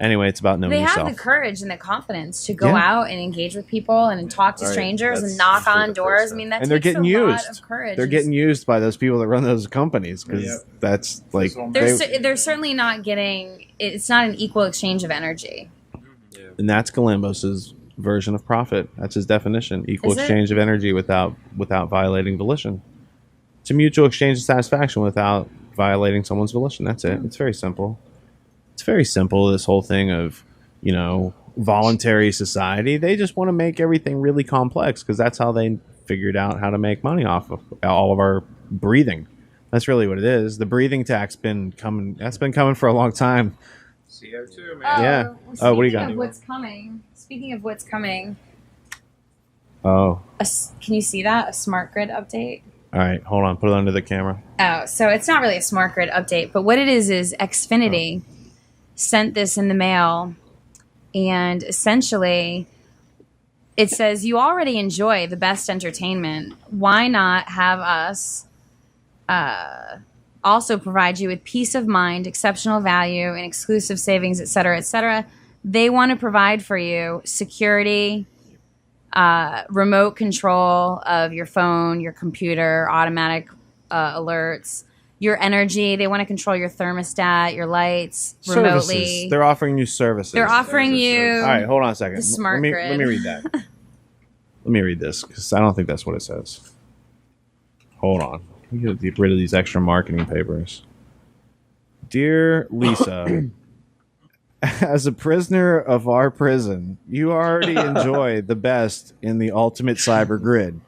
Anyway, it's about knowing They yourself. have the courage and the confidence to go out and engage with people and talk to strangers and knock on doors. I mean, that they're takes getting a lot used. of courage. They're getting used by those people that run those companies because that's like they're certainly not getting. It's not an equal exchange of energy. And that's Galambos's version of profit. That's his definition: equal exchange of energy without violating volition. It's a mutual exchange of satisfaction without violating someone's volition. That's it. It's very simple. It's very simple, this whole thing of, voluntary society. They just want to make everything really complex because that's how they figured out how to make money off of all of our breathing. That's really what it is. The breathing tax been coming for a long time. CO2, man. Yeah. What do you got? Speaking of what's coming. Oh. Can you see that? A smart grid update? All right, hold on. Put it under the camera. Oh, so it's not really a smart grid update, but what it is Xfinity sent this in the mail, and essentially it says you already enjoy the best entertainment. Why not have us also provide you with peace of mind, exceptional value, and exclusive savings, et cetera, et cetera. They want to provide for you security, remote control of your phone, your computer, automatic alerts, your energy. They want to control your thermostat, your lights remotely. They're offering you services. They're offering you. All right, hold on a second. The smart grid. Let me read that. Let me read this because I don't think that's what it says. Hold on. Let me get rid of these extra marketing papers. Dear Lisa, as a prisoner of our prison, you already enjoy the best in the ultimate cyber grid.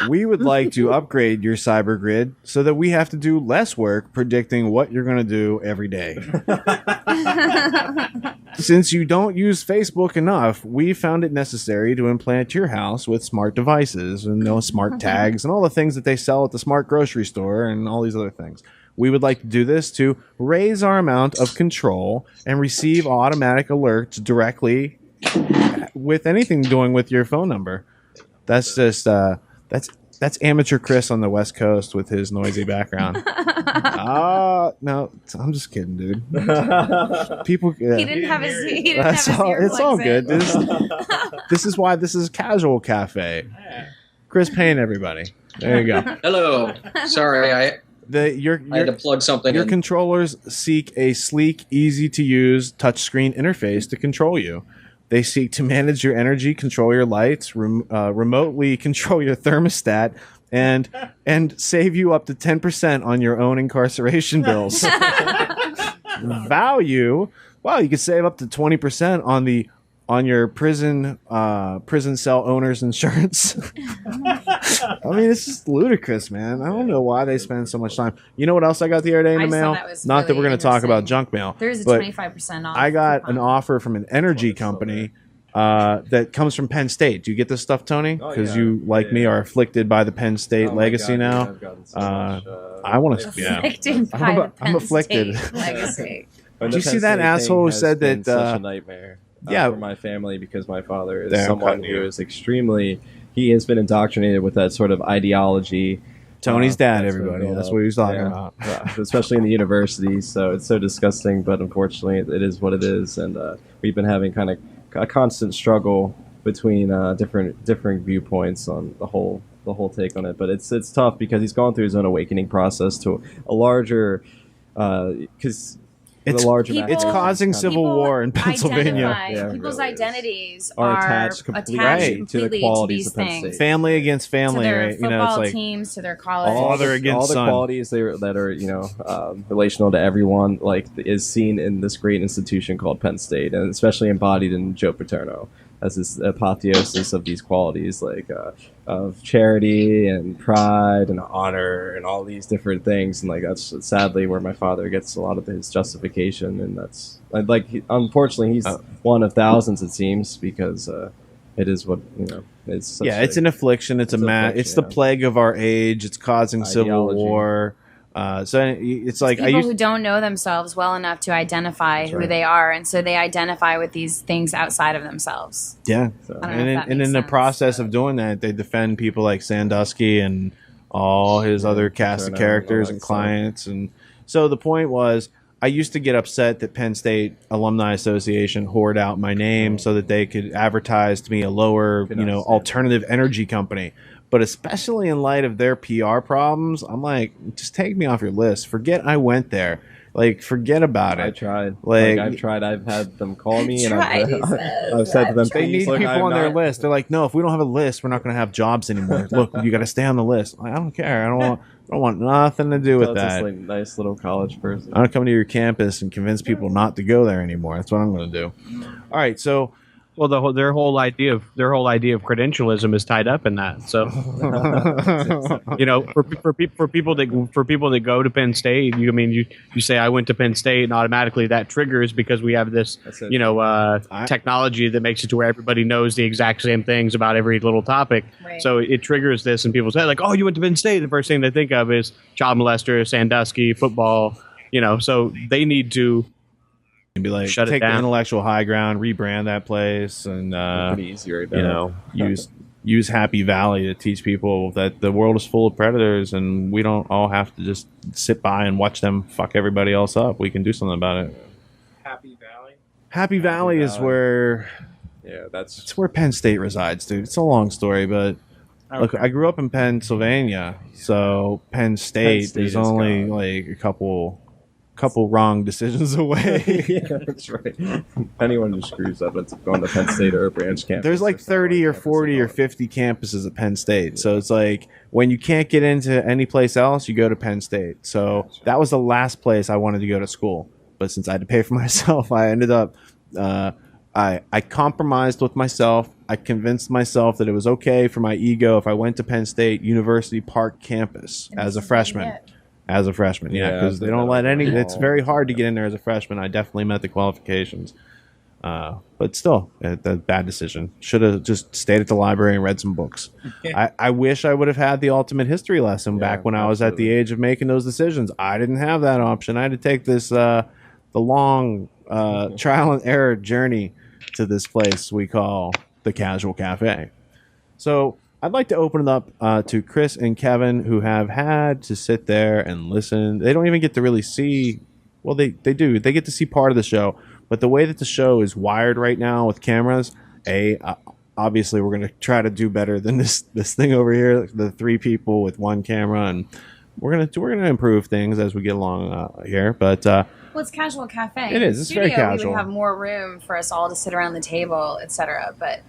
We would like to upgrade your cyber grid so that we have to do less work predicting what you're going to do every day. Since you don't use Facebook enough, we found it necessary to implant your house with smart devices and smart tags and all the things that they sell at the smart grocery store and all these other things. We would like to do this to raise our amount of control and receive automatic alerts directly with anything doing with your phone number. That's just that's amateur Chris on the West Coast with his noisy background. No, I'm just kidding, dude. People, he didn't have his. He didn't that's have his all. It's all good. In. This is why this is Casual Cafe. Chris Payne, everybody. There you go. Hello. Sorry, I had to plug something Your in. controllers seek a sleek, easy-to-use touchscreen interface to control you. They seek to manage your energy, control your lights, remotely control your thermostat, and save you up to 10% on your own incarceration bills. Value, wow, you could save up to 20% on your prison cell owner's insurance. I mean, it's just ludicrous, man. I don't know why they spend so much time. You know what else I got the other day in the mail? Not that we're going to talk about junk mail. There's a 25% off. I got an offer from an energy company that comes from Penn State. Do you get this stuff, Tony? Because you, like me, are afflicted by the Penn State legacy now. I want to. Yeah, I'm afflicted. Legacy. Did you see that asshole who said that? Such a nightmare. For my family, because my father is someone who is extremely. He has been indoctrinated with that sort of ideology. Tony's dad, everybody. That's what he was talking about. Especially in the university. So it's so disgusting, but unfortunately, it is what it is. And we've been having kind of a constant struggle between different viewpoints on the whole take on it. But it's tough because he's gone through his own awakening process to a larger because. It's causing civil war in Pennsylvania. People's identities are attached completely to the qualities of Penn State. Family against family, to their right? Football teams, to their colleges. Father against all the son. qualities that are relational to everyone, is seen in this great institution called Penn State, and especially embodied in Joe Paterno as this apotheosis of these qualities, of charity and pride and honor and all these different things. And that's sadly where my father gets a lot of his justification. And that's unfortunately, he's one of thousands, it seems, because it is what, it's. It's an affliction. It's the plague of our age. It's causing civil war. So it's like people who don't know themselves well enough to identify who they are, and so they identify with these things outside of themselves. Yeah, and in the process of doing that, they defend people like Sandusky and all his other cast of characters and clients. And so the point was, I used to get upset that Penn State Alumni Association hoard out my name so that they could advertise to me a lower, alternative energy company. But especially in light of their PR problems, I'm like, just take me off your list. Forget I went there. Like, forget about it. I tried. I've tried. I've had them call me, and I've said to them, they need people on their list. They're like, no, if we don't have a list, we're not going to have jobs anymore. Look, you got to stay on the list. I don't care. I don't want nothing to do with that. This nice little college person. I'm going to come to your campus and convince people not to go there anymore. That's what I'm going to do. All right, so. Well, their whole idea of credentialism is tied up in that. So, for people that go to Penn State, you say I went to Penn State, and automatically that triggers because we have this technology that makes it to where everybody knows the exact same things about every little topic. Right. So it triggers this, and people say like, "Oh, you went to Penn State." The first thing they think of is child molester, Sandusky, football. So they need to. And be like, take the intellectual high ground, rebrand that place, and pretty easy right now. use Happy Valley to teach people that the world is full of predators, and we don't all have to just sit by and watch them fuck everybody else up. We can do something about it. Happy Valley is where, it's where Penn State resides, dude. It's a long story, but look, I grew up in Pennsylvania, so Penn State is only like a couple wrong decisions away. Yeah, that's right. Anyone who screws up, it's going to Penn State or a branch campus. There's like 30 or 40 or 50 campuses at Penn State. So it's like when you can't get into any place else, you go to Penn State. So that was the last place I wanted to go to school. But since I had to pay for myself, I ended up, I compromised with myself. I convinced myself that it was okay for my ego if I went to Penn State University Park campus as a freshman. As a freshman, because they don't let any. It's very hard to get in there as a freshman. I definitely met the qualifications, but still, a bad decision. Should have just stayed at the library and read some books. I wish I would have had the ultimate history lesson back when I was at the age of making those decisions. I didn't have that option. I had to take this the long trial and error journey to this place we call the Casual Cafe. So. I'd like to open it up to Chris and Kevin, who have had to sit there and listen. They don't even get to really see. Well, they do. They get to see part of the show. But the way that the show is wired right now with cameras, obviously we're going to try to do better than this thing over here, the 3 people with 1 camera. And we're gonna improve things as we get along here. But well, it's Casual Cafe. It is. It's very casual. We would have more room for us all to sit around the table, etc. But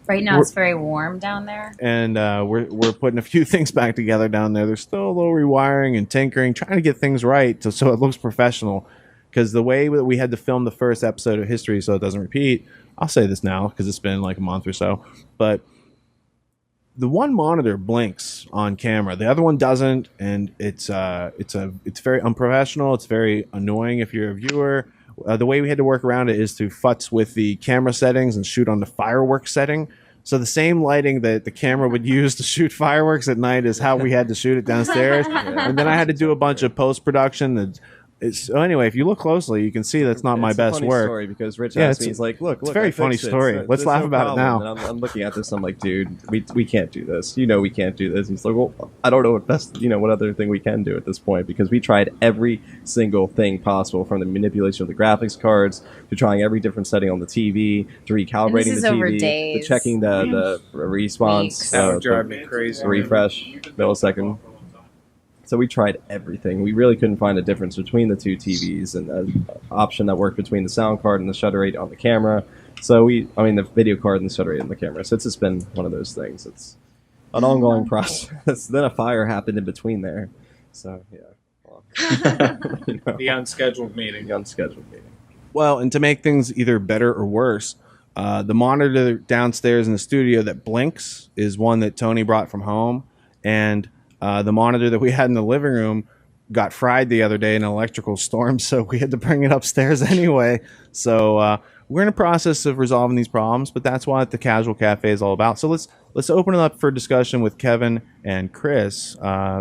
right now it's very warm down there. And we're putting a few things back together down there. There's still a little rewiring and tinkering, trying to get things right so it looks professional. Because the way that we had to film the first episode of History so it doesn't repeat, I'll say this now because it's been like a month or so, but the one monitor blinks on camera, the other one doesn't, and it's very unprofessional. It's very annoying if you're a viewer. The way we had to work around it is to futz with the camera settings and shoot on the fireworks setting. So the same lighting that the camera would use to shoot fireworks at night is how we had to shoot it downstairs. And then I had to do a bunch of post-production. So anyway, if you look closely, you can see that's not my best work. Story because Rich asked me, he's like, "Look, it's a very funny story. Let's laugh about it now." And I'm looking at this. I'm like, "Dude, we can't do this. We can't do this." And he's like, "Well, I don't know what other thing we can do at this point because we tried every single thing possible, from the manipulation of the graphics cards to trying every different setting on the TV to recalibrating the TV to checking the response, that would drive me crazy. Refresh millisecond." So we tried everything. We really couldn't find a difference between the 2 TVs and an option that worked between the sound card and the shutter rate on the camera. So the video card and the shutter rate on the camera. So it's just been one of those things. It's an ongoing process. Then a fire happened in between there. So, yeah. Well, The unscheduled meeting. Well, and to make things either better or worse, the monitor downstairs in the studio that blinks is one that Tony brought from home. And the monitor that we had in the living room got fried the other day in an electrical storm, so we had to bring it upstairs anyway. So we're in the process of resolving these problems, but that's what the Casual Cafe is all about. So let's open it up for discussion with Kevin and Chris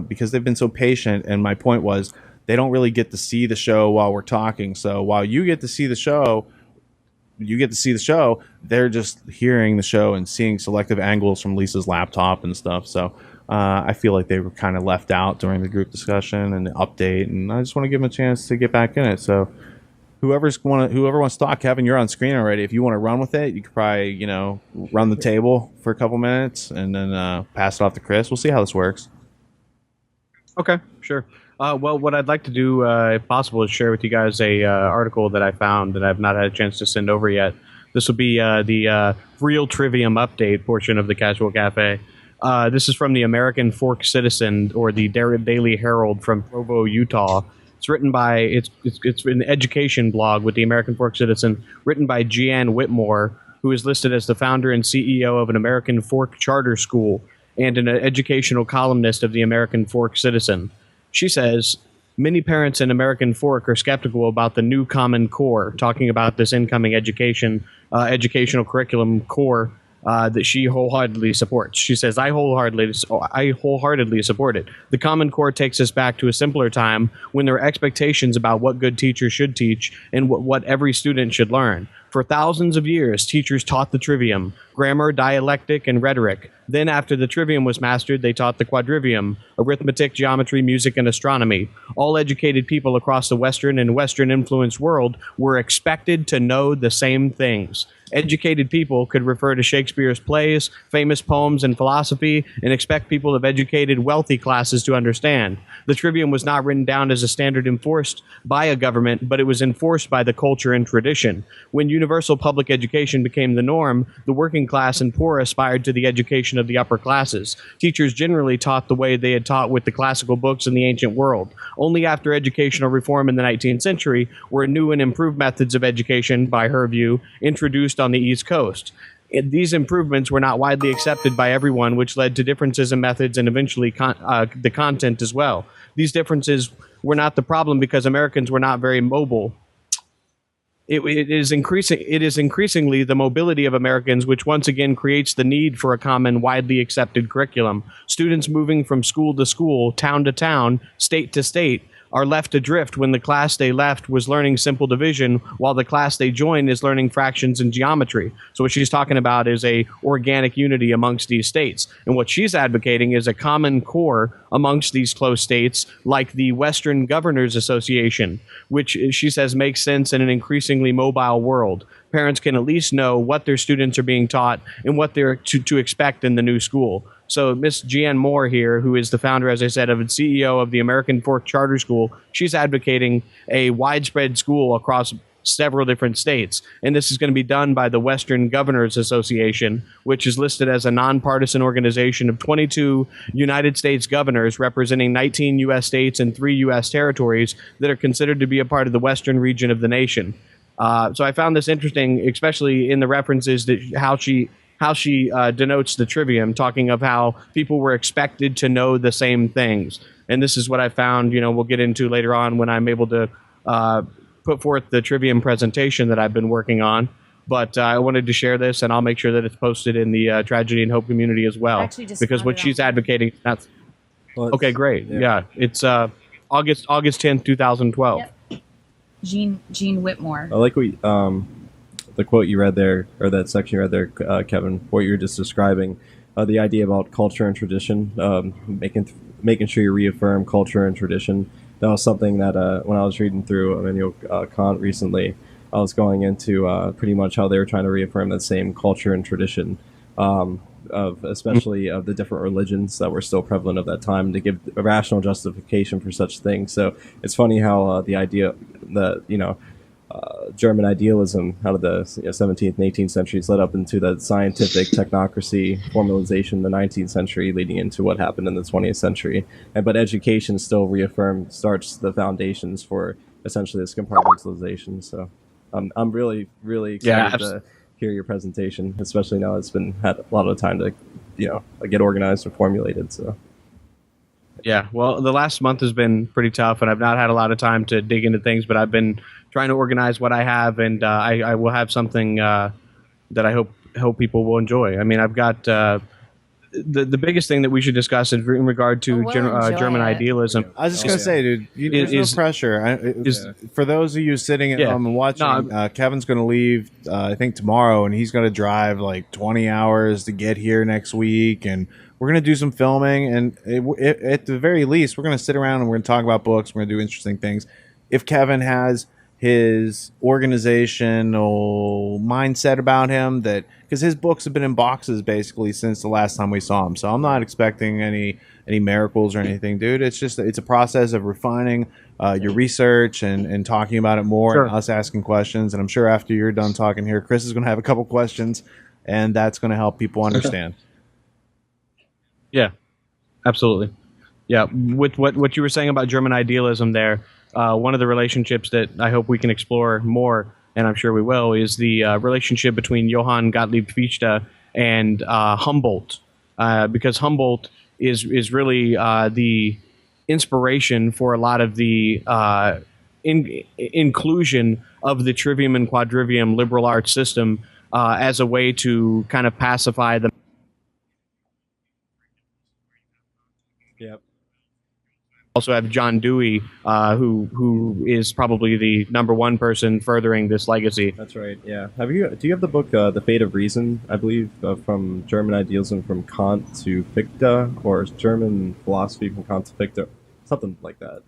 because they've been so patient. And my point was they don't really get to see the show while we're talking. So while you get to see the show, you get to see the show. They're just hearing the show and seeing selective angles from Lisa's laptop and stuff. So I feel like they were kind of left out during the group discussion and the update, and I just want to give them a chance to get back in it. So whoever wants to talk, Kevin, you're on screen already. If you want to run with it, you could probably run the table for a couple minutes and then pass it off to Chris. We'll see how this works. Okay, sure. Well, what I'd like to do, if possible, is share with you guys a article that I found that I've not had a chance to send over yet. This will be the real Trivium update portion of the Casual Cafe. This is from the American Fork Citizen, or the Daily Herald from Provo, Utah. It's written by it's an education blog with the American Fork Citizen, written by Jeanne Whitmore, who is listed as the founder and CEO of an American Fork charter school and an educational columnist of the American Fork Citizen. She says, many parents in American Fork are skeptical about the new Common Core, talking about this incoming educational curriculum core that she wholeheartedly supports. She says, I wholeheartedly support it. The Common Core takes us back to a simpler time when there were expectations about what good teachers should teach and what every student should learn. For thousands of years, teachers taught the trivium, grammar, dialectic, and rhetoric. Then, after the trivium was mastered, they taught the quadrivium, arithmetic, geometry, music, and astronomy. All educated people across the Western and Western-influenced world were expected to know the same things. Educated people could refer to Shakespeare's plays, famous poems, and philosophy, and expect people of educated, wealthy classes to understand. The trivium was not written down as a standard enforced by a government, but it was enforced by the culture and tradition. When universal public education became the norm, the working class and poor aspired to the education of the upper classes. Teachers generally taught the way they had taught with the classical books in the ancient world. Only after educational reform in the 19th century were new and improved methods of education, by her view, introduced on the East Coast. These improvements were not widely accepted by everyone, which led to differences in methods and eventually the content as well. These differences were not the problem because Americans were not very mobile. It is increasingly the mobility of Americans which once again creates the need for a common, widely accepted curriculum. Students moving from school to school, town to town, state to state, are left adrift when the class they left was learning simple division, while the class they joined is learning fractions and geometry. So what she's talking about is a organic unity amongst these states. And what she's advocating is a common core amongst these close states, like the Western Governors Association, which she says makes sense in an increasingly mobile world. Parents can at least know what their students are being taught and what they're to expect in the new school. So Miss Jeanne Moore here, who is the founder, as I said, of and CEO of the American Fork Charter School, she's advocating a widespread school across several different states. And this is going to be done by the Western Governors Association, which is listed as a nonpartisan organization of 22 United States governors representing 19 U.S. states and 3 U.S. territories that are considered to be a part of the western region of the nation. So I found this interesting, especially in the references that how she denotes the trivium, talking of how people were expected to know the same things. And this is what I found, we'll get into later on when I'm able to put forth the trivium presentation that I've been working on. But I wanted to share this, and I'll make sure that it's posted in the Tragedy and Hope community as well. Because what she's advocating, that's... Well, okay, great. Yeah, it's August 10th, 2012. Yep. Jean Whitmore. I like what the quote you read there, or that section you read there, Kevin, what you were just describing, the idea about culture and tradition, making sure you reaffirm culture and tradition. That was something that when I was reading through Immanuel Kant recently, I was going into pretty much how they were trying to reaffirm that same culture and tradition especially of the different religions that were still prevalent at that time, to give a rational justification for such things. So it's funny how the idea that, German idealism out of the 17th and 18th centuries led up into the scientific technocracy formalization in the 19th century, leading into what happened in the 20th century. But education still starts the foundations for essentially this compartmentalization. So I'm really, really excited to hear your presentation, especially now it's had a lot of time to, get organized and formulated. So. Yeah, well, the last month has been pretty tough, and I've not had a lot of time to dig into things, but I've been trying to organize what I have, and I will have something that I hope people will enjoy. I mean, I've got the biggest thing that we should discuss in regard to German idealism. I was just gonna say, dude, there's no pressure. For those of you sitting at home and watching, Kevin's gonna leave. I think tomorrow, and he's gonna drive like 20 hours to get here next week, and we're gonna do some filming. And at the very least, we're gonna sit around and we're gonna talk about books. We're gonna do interesting things. If Kevin has his organizational mindset about him, that because his books have been in boxes basically since the last time we saw him, so I'm not expecting any miracles or anything, dude. It's a process of refining your research and talking about it more, and us asking questions. And I'm sure after you're done talking here, Chris is going to have a couple questions, and that's going to help people understand. Yeah, absolutely. Yeah, with what you were saying about German idealism there. One of the relationships that I hope we can explore more, and I'm sure we will, is the relationship between Johann Gottlieb Fichte and Humboldt, because Humboldt is really the inspiration for a lot of the inclusion of the trivium and quadrivium liberal arts system as a way to kind of pacify the. Yep. Also have John Dewey, who is probably the #1 person furthering this legacy. That's right. Yeah. Do you have the book The Fate of Reason? I believe from German idealism from Kant to Fichte, or German philosophy from Kant to Fichte, something like that.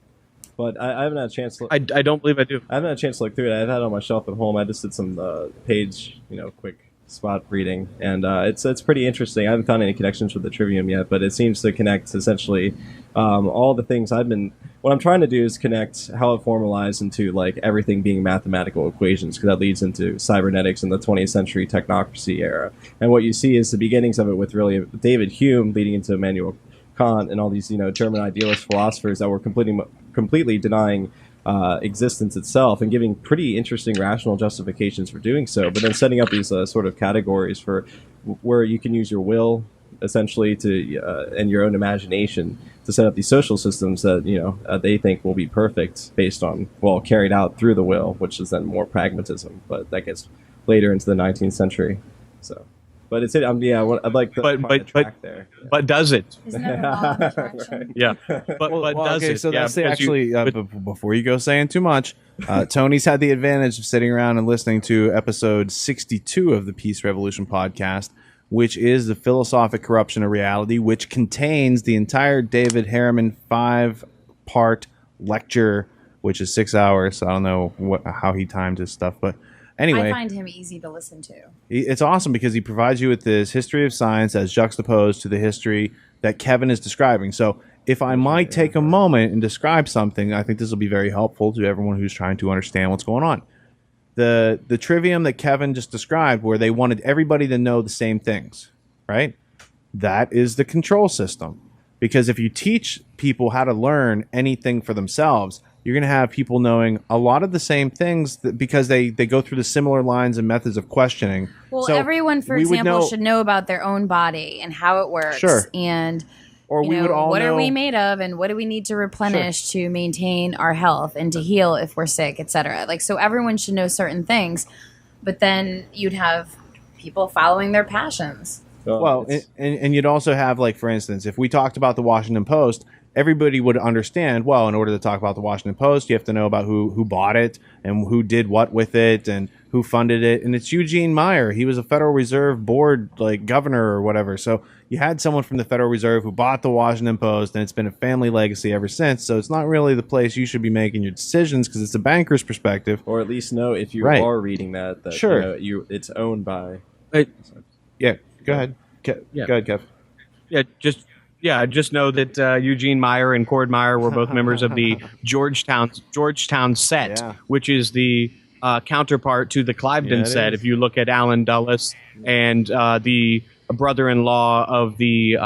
But I haven't had a chance to. I don't believe I do. I haven't had a chance to look through it. I've had it on my shelf at home. I just did some page, quick spot reading, and it's pretty interesting. I haven't found any connections with the trivium yet, but it seems to connect essentially all the things what I'm trying to do is connect how it formalized into like everything being mathematical equations, because that leads into cybernetics in the 20th century technocracy era. And what you see is the beginnings of it with really David Hume leading into Immanuel Kant and all these German idealist philosophers that were completely denying existence itself and giving pretty interesting rational justifications for doing so, but then setting up these sort of categories for where you can use your will essentially to and your own imagination to set up these social systems that they think will be perfect based on carried out through the will, which is then more pragmatism, but that gets later into the 19th century. So but it's I'd like the track there. Yeah. But does it? Isn't there a law of attraction? Right. Yeah. But does it? So that's actually before you go saying too much, Tony's had the advantage of sitting around and listening to episode 62 of the Peace Revolution podcast, which is the philosophic corruption of reality, which contains the entire David Harriman 5-part lecture, which is 6 hours. So I don't know how he timed his stuff, but anyway, I find him easy to listen to. It's awesome because he provides you with this history of science as juxtaposed to the history that Kevin is describing. So if I might take a moment and describe something, I think this will be very helpful to everyone who's trying to understand what's going on. The trivium that Kevin just described, where they wanted everybody to know the same things, right? That is the control system. Because if you teach people how to learn anything for themselves, you're going to have people knowing a lot of the same things because they go through the similar lines and methods of questioning. Well, so everyone, for example, should know about their own body and how it works. Sure. And or we would all what know, are we made of and what do we need to replenish to maintain our health and to heal if we're sick, etc. Like, so everyone should know certain things, but then you'd have people following their passions. Well, and you'd also have, like, for instance, if we talked about the Washington Post, everybody would understand, well, in order to talk about the Washington Post, you have to know about who bought it and who did what with it and who funded it. And it's Eugene Meyer. He was a Federal Reserve Board, like, governor or whatever. So you had someone from the Federal Reserve who bought the Washington Post, and it's been a family legacy ever since. So it's not really the place you should be making your decisions because it's a banker's perspective. Or at least know if you are reading that sure. It's owned by... Yeah, go ahead. Go ahead, Kev. Just know that Eugene Meyer and Cord Meyer were both members of the Georgetown set, which is the counterpart to the Cliveden set. If you look at Alan Dulles and the brother-in-law of the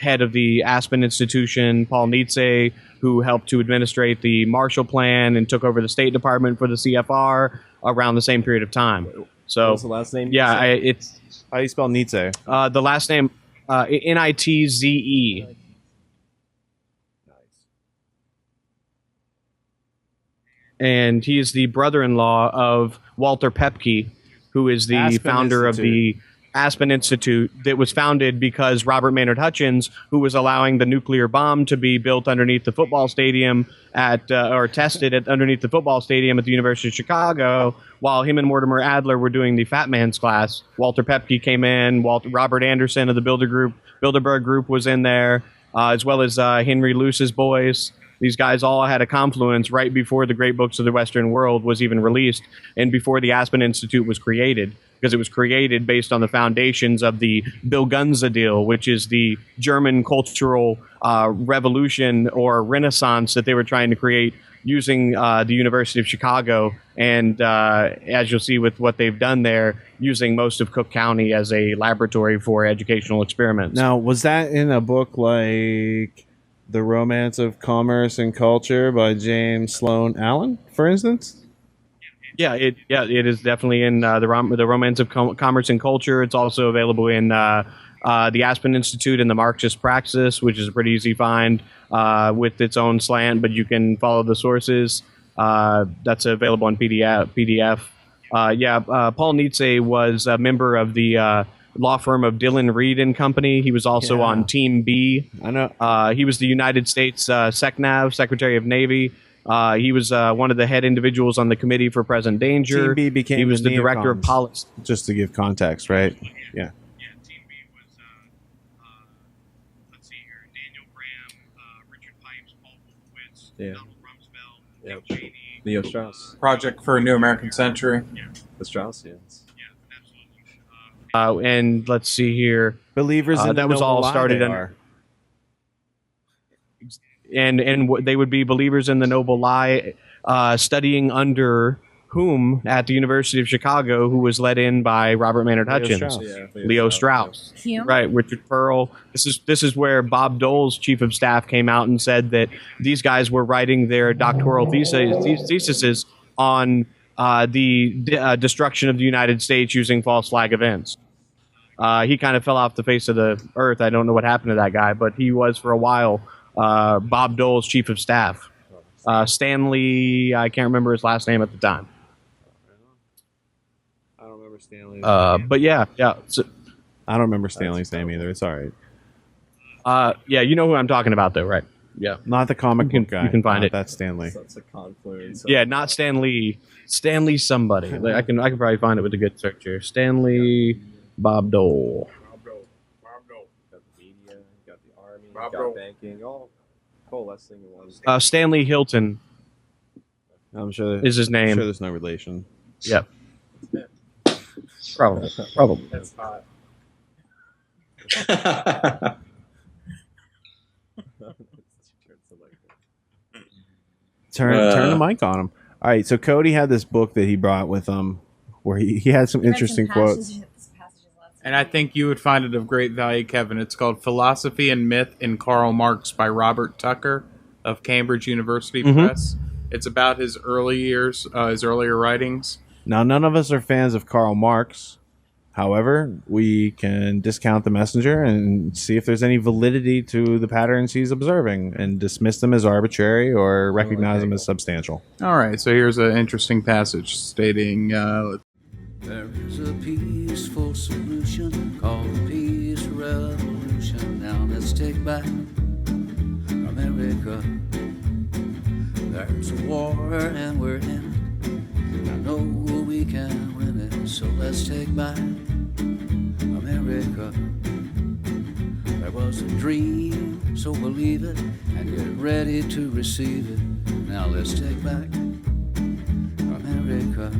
head of the Aspen Institution, Paul Nietzsche, who helped to administrate the Marshall Plan and took over the State Department for the CFR around the same period of time. So, what's the last name? Yeah, it's... How do you spell Nietzsche? The last name, Nitze. Nice. And he is the brother-in-law of Walter Pepke, who is the founder of the Aspen Institute that was founded because Robert Maynard Hutchins, who was allowing the nuclear bomb to be built underneath the football stadium or tested underneath the football stadium at the University of Chicago, while him and Mortimer Adler were doing the Fat Man's class. Walter Pepke came in, Robert Anderson of the Bilderberg Group was in there, as well as Henry Luce's boys. These guys all had a confluence right before the Great Books of the Western World was even released and before the Aspen Institute was created, because it was created based on the foundations of the Bilgunza deal, which is the German cultural revolution or renaissance that they were trying to create using the University of Chicago. And as you'll see with what they've done there, using most of Cook County as a laboratory for educational experiments. Now, was that in a book like The Romance of Commerce and Culture by James Sloan Allen, for instance? Yeah, it is definitely in the Romance of Commerce and Culture. It's also available in the Aspen Institute and the Marxist Praxis, which is a pretty easy find with its own slant, but you can follow the sources. That's available on PDF. Paul Nietzsche was a member of the law firm of Dillon Reed and Company. He was also on Team B. I know. He was the United States SecNav, Secretary of Navy. He was one of the head individuals on the Committee for Present Danger. Team B became he was the director of policy. Just to give context, right? Yeah. Team B was, let's see here, Daniel Graham, Richard Pipes, Paul Wolfowitz, Donald Rumsfeld, Dick Cheney. Leo Strauss. Project for a New American Century. The Straussians. And let's see here. Believers in that was all started under. And they would be believers in the noble lie, studying under whom at the University of Chicago, who was let in by Robert Maynard Hutchins, Leo Strauss, right? Richard Pearl. This is where Bob Dole's chief of staff came out and said that these guys were writing their doctoral theses on the destruction of the United States using false flag events. He kind of fell off the face of the earth. I don't know what happened to that guy, but he was for a while Bob Dole's chief of staff. Stanley, I can't remember his last name at the time. I don't remember Stanley. But yeah. So, I don't remember Stanley's name either. It's all right. Yeah, you know who I'm talking about, though, right? Yeah. Not the comic book guy. You can find it. That's Stanley. That's a confluence. Yeah, not Stan Lee. Stanley somebody. Like, I can probably find it with a good search here. Stanley Bob Dole. Got the media, got the army, got banking, all coalescing in one. Stanley Hilton. I'm sure is his name. I'm sure there's no relation. Yep. Probably. That's hot. Turn the mic on him. All right, so Cody had this book that he brought with him where he had some interesting quotes. And I think you would find it of great value, Kevin. It's called Philosophy and Myth in Karl Marx by Robert Tucker of Cambridge University Press. It's about his early years, his earlier writings. Now, none of us are fans of Karl Marx. However, we can discount the messenger and see if there's any validity to the patterns he's observing and dismiss them as arbitrary or recognize them as substantial. All right, so here's an interesting passage stating, there is a peaceful solution called the Peace Revolution. Now let's take back America. There's a war and we're in it. I know we can win it, so let's take back America. There was a dream, so believe it and get ready to receive it. Now let's take back America.